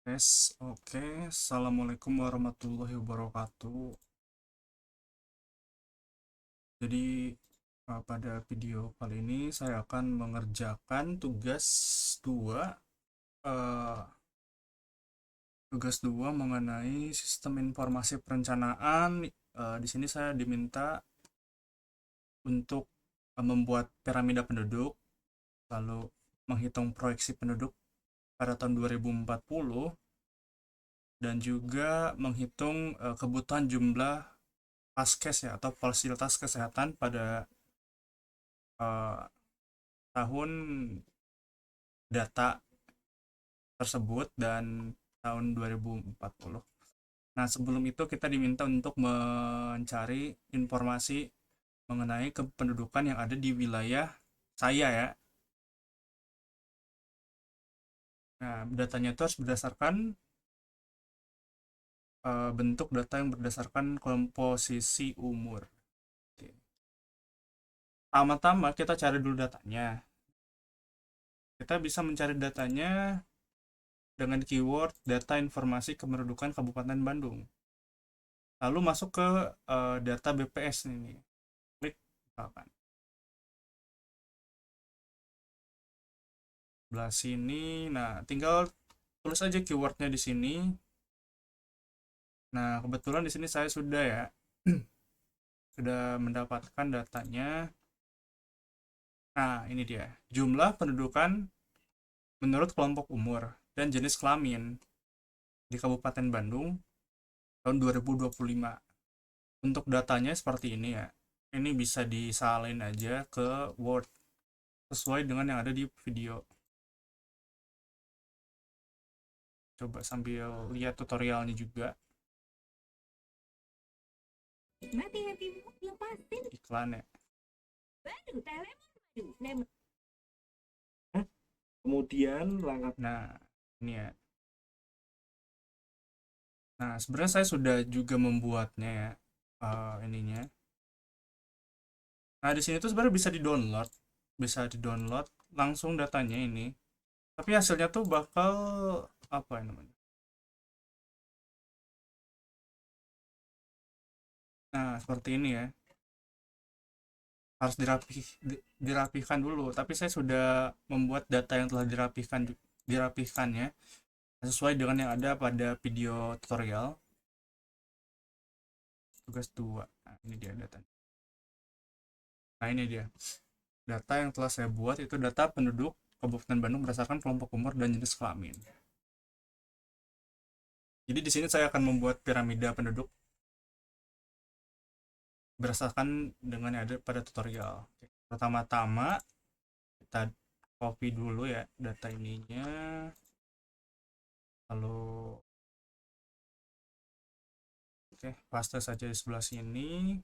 Tes, oke. Assalamualaikum warahmatullahi wabarakatuh. Jadi, pada video kali ini saya akan mengerjakan dua, eh, tugas dua mengenai sistem informasi perencanaan. Di sini saya diminta untuk membuat piramida penduduk, lalu menghitung proyeksi penduduk pada tahun 2040, dan juga menghitung kebutuhan jumlah Paskes ya atau fasilitas kesehatan pada eh, tahun data tersebut dan tahun 2040. Nah, sebelum itu kita diminta untuk mencari informasi mengenai kependudukan yang ada di wilayah saya ya. Nah, datanya itu harus berdasarkan bentuk data yang berdasarkan komposisi umur. Oke. Pertama-tama kita cari dulu datanya. Kita bisa mencari datanya dengan keyword data informasi kependudukan Kabupaten Bandung. Lalu masuk ke data BPS ini. Klik misalkan. Sebelah sini. Nah, tinggal tulis aja keywordnya di sini. Nah, kebetulan di sini saya sudah ya sudah mendapatkan datanya. Nah, ini dia. Jumlah pendudukan menurut kelompok umur dan jenis kelamin di Kabupaten Bandung tahun 2025. Untuk datanya seperti ini ya. Ini bisa disalin aja ke Word sesuai dengan yang ada di video. Coba sambil lihat tutorialnya juga. Mati hatimu lepasin Iklan ya. baru telepon Kemudian langkah. Nah, ini ya. Nah, sebenarnya saya sudah juga membuatnya ya, ininya. Nah, di sini tuh sebenarnya bisa di-download langsung datanya ini. Tapi hasilnya tuh bakal apa ya namanya? Nah, seperti ini ya. Harus dirapihkan dulu. Tapi saya sudah membuat data yang telah dirapihkannya sesuai dengan yang ada pada video tutorial tugas 2. Nah, ini dia datanya. Nah, ini dia. Data yang telah saya buat itu data penduduk Kabupaten Bandung berdasarkan kelompok umur dan jenis kelamin. Jadi di sini saya akan membuat piramida penduduk berdasarkan dengan yang ada pada tutorial. Pertama-tama kita copy dulu ya data ininya, lalu oke, paste saja di sebelah sini.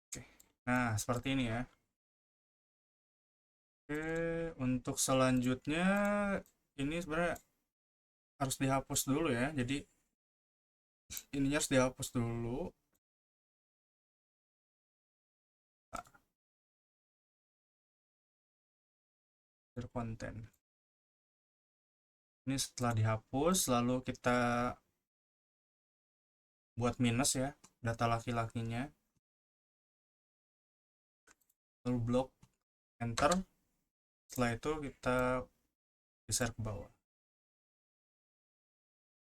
Oke. Nah, seperti ini ya. Oke, untuk selanjutnya ini sebenarnya harus dihapus dulu ya. Jadi ininya harus dihapus dulu. Konten. Ini setelah dihapus, lalu kita buat minus ya, data laki-lakinya. Lalu blok, enter. Setelah itu kita geser ke bawah.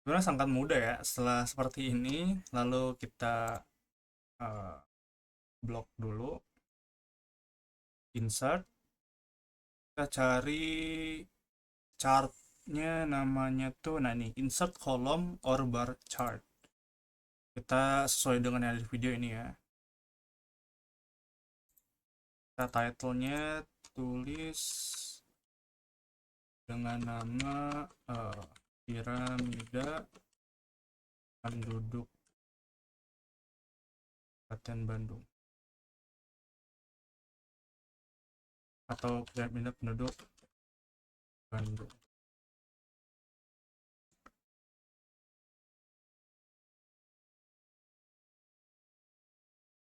Sebenarnya sangat mudah ya. Setelah seperti ini, lalu kita uh, blok dulu, insert. Kita cari chartnya namanya tuh, nah ini insert column or bar chart. Kita sesuai dengan yang ada di video ini ya. Kita title-nya tulis dengan nama piramida penduduk Kabupaten Bandung atau piramida penduduk Bandung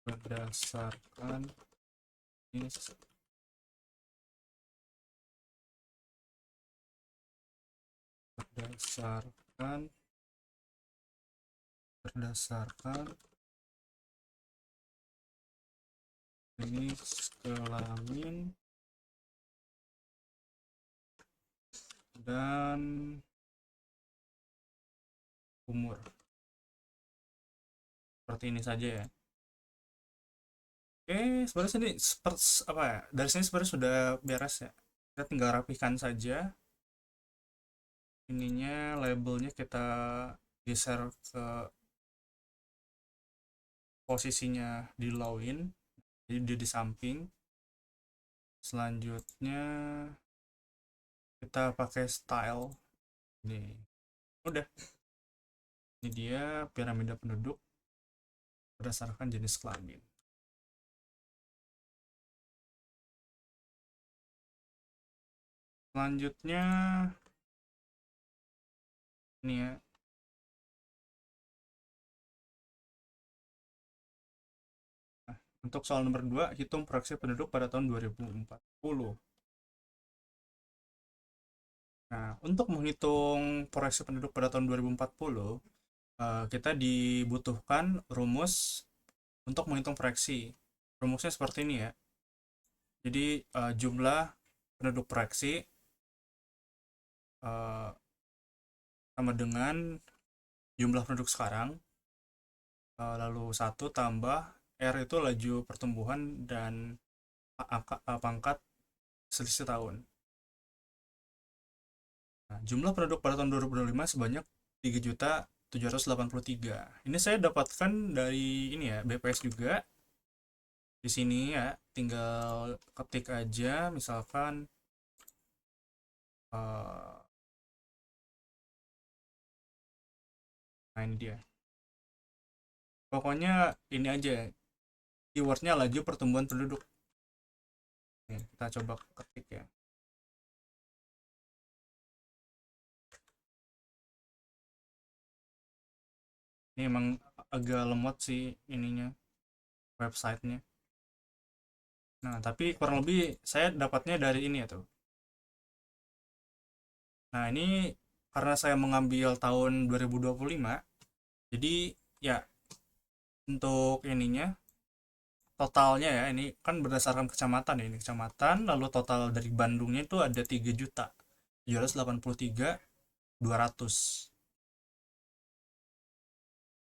berdasarkan ini berdasarkan jenis kelamin dan umur. Seperti ini saja ya. Oke, sebenarnya sini apa ya? Dari sini sebenarnya sudah beres ya. Kita tinggal rapikan saja. Ininya labelnya kita geser ke posisinya di login, jadi dia di samping. Selanjutnya kita pakai style. Nih, udah. Ini dia piramida penduduk berdasarkan jenis kelamin. Selanjutnya ini ya, untuk soal nomor 2, hitung proyeksi penduduk pada tahun 2040. Nah, untuk menghitung proyeksi penduduk pada tahun 2040, kita dibutuhkan rumus untuk menghitung proyeksi. Rumusnya seperti ini ya. Jadi jumlah penduduk proyeksi sama dengan jumlah penduduk sekarang, lalu 1 tambah R itu laju pertumbuhan dan pangkat selisih tahun. Nah, jumlah penduduk pada tahun 2025 sebanyak 3.783. Ini saya dapatkan dari ini ya, BPS juga. Di sini ya, tinggal ketik aja misalkan nah ini dia. Pokoknya ini aja, keywordnya laju pertumbuhan penduduk. Nih, kita coba ketik ya. Ini emang agak lemot sih ininya, websitenya. Nah, tapi kurang lebih saya dapatnya dari ini ya tuh. Nah, ini karena saya mengambil tahun 2025, jadi ya untuk ininya totalnya ya, ini kan berdasarkan kecamatan ya, ini kecamatan, lalu total dari Bandungnya itu ada 3.783.200.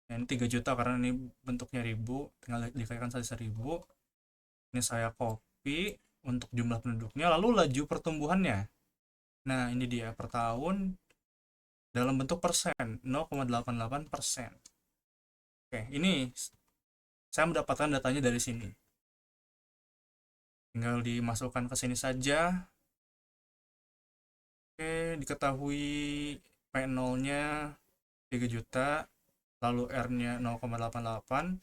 Nah, ini 3 juta karena ini bentuknya ribu, tinggal dikalikan saja 1000. Ini saya copy untuk jumlah penduduknya, lalu laju pertumbuhannya. Nah, ini dia per tahun dalam bentuk persen, 0,88%. Oke, ini saya mendapatkan datanya dari sini. Tinggal dimasukkan ke sini saja. Oke, diketahui P0-nya 3 juta, lalu R-nya 0,88.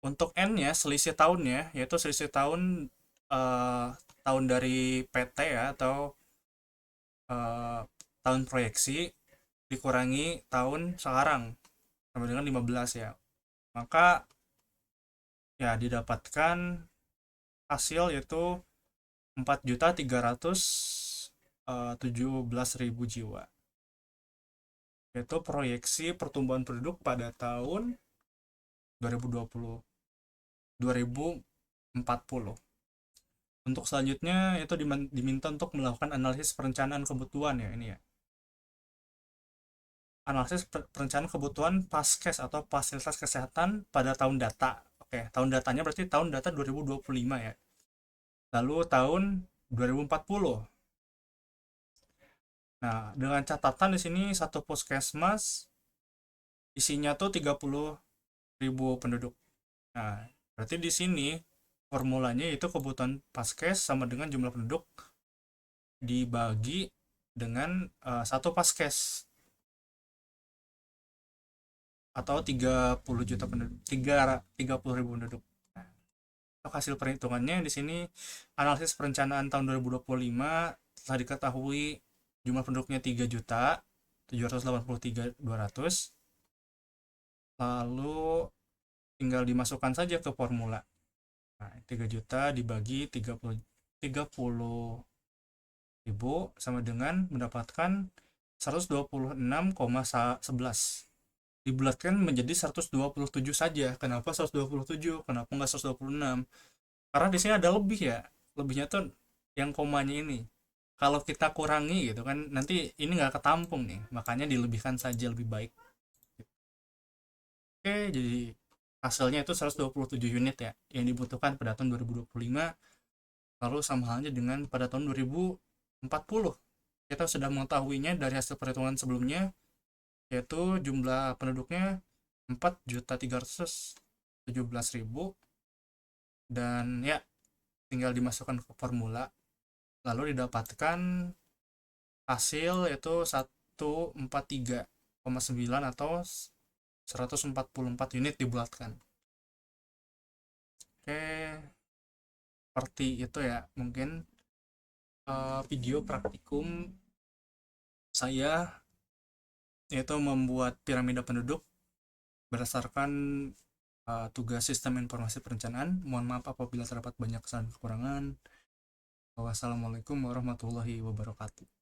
Untuk N-nya, selisih tahunnya, yaitu selisih tahun tahun dari PT ya, atau tahun proyeksi dikurangi tahun sekarang sama dengan 15 ya. Maka ya didapatkan hasil yaitu 4.317.000 jiwa. Yaitu proyeksi pertumbuhan penduduk pada tahun 2020 2040. Untuk selanjutnya itu diminta untuk melakukan analisis perencanaan kebutuhan ya, ini ya. Analisis perencanaan kebutuhan paskes atau fasilitas kesehatan pada tahun data. Oke, tahun datanya berarti tahun data 2025 ya. Lalu tahun 2040. Nah, dengan catatan di sini satu puskesmas isinya tuh 30.000 penduduk. Nah, berarti di sini formulanya itu kebutuhan paskes sama dengan jumlah penduduk dibagi dengan satu paskes atau 30 juta penduduk, 30.000 penduduk. Nah, hasil perhitungannya di sini analisis perencanaan tahun 2025 telah diketahui jumlah penduduknya 3.783.200. Lalu tinggal dimasukkan saja ke formula. Nah, 3 juta dibagi 30 ribu sama dengan mendapatkan 126,11 dibulatkan menjadi 127 saja. Kenapa 127? Kenapa nggak 126? Karena di sini ada lebih ya. Lebihnya tuh yang komanya ini. Kalau kita kurangi gitu kan, nanti ini nggak ketampung nih. Makanya dilebihkan saja lebih baik. Oke, jadi hasilnya itu 127 unit ya yang dibutuhkan pada tahun 2025. Lalu sama halnya dengan pada tahun 2040. Kita sudah mengetahuinya dari hasil perhitungan sebelumnya, yaitu jumlah penduduknya 4.317.000, dan ya tinggal dimasukkan ke formula lalu didapatkan hasil yaitu 143,9 atau 144 unit dibulatkan. Oke, seperti itu ya mungkin video praktikum saya, yaitu membuat piramida penduduk berdasarkan tugas sistem informasi perencanaan. Mohon maaf apabila terdapat banyak kesalahan kekurangan. Wassalamualaikum warahmatullahi wabarakatuh.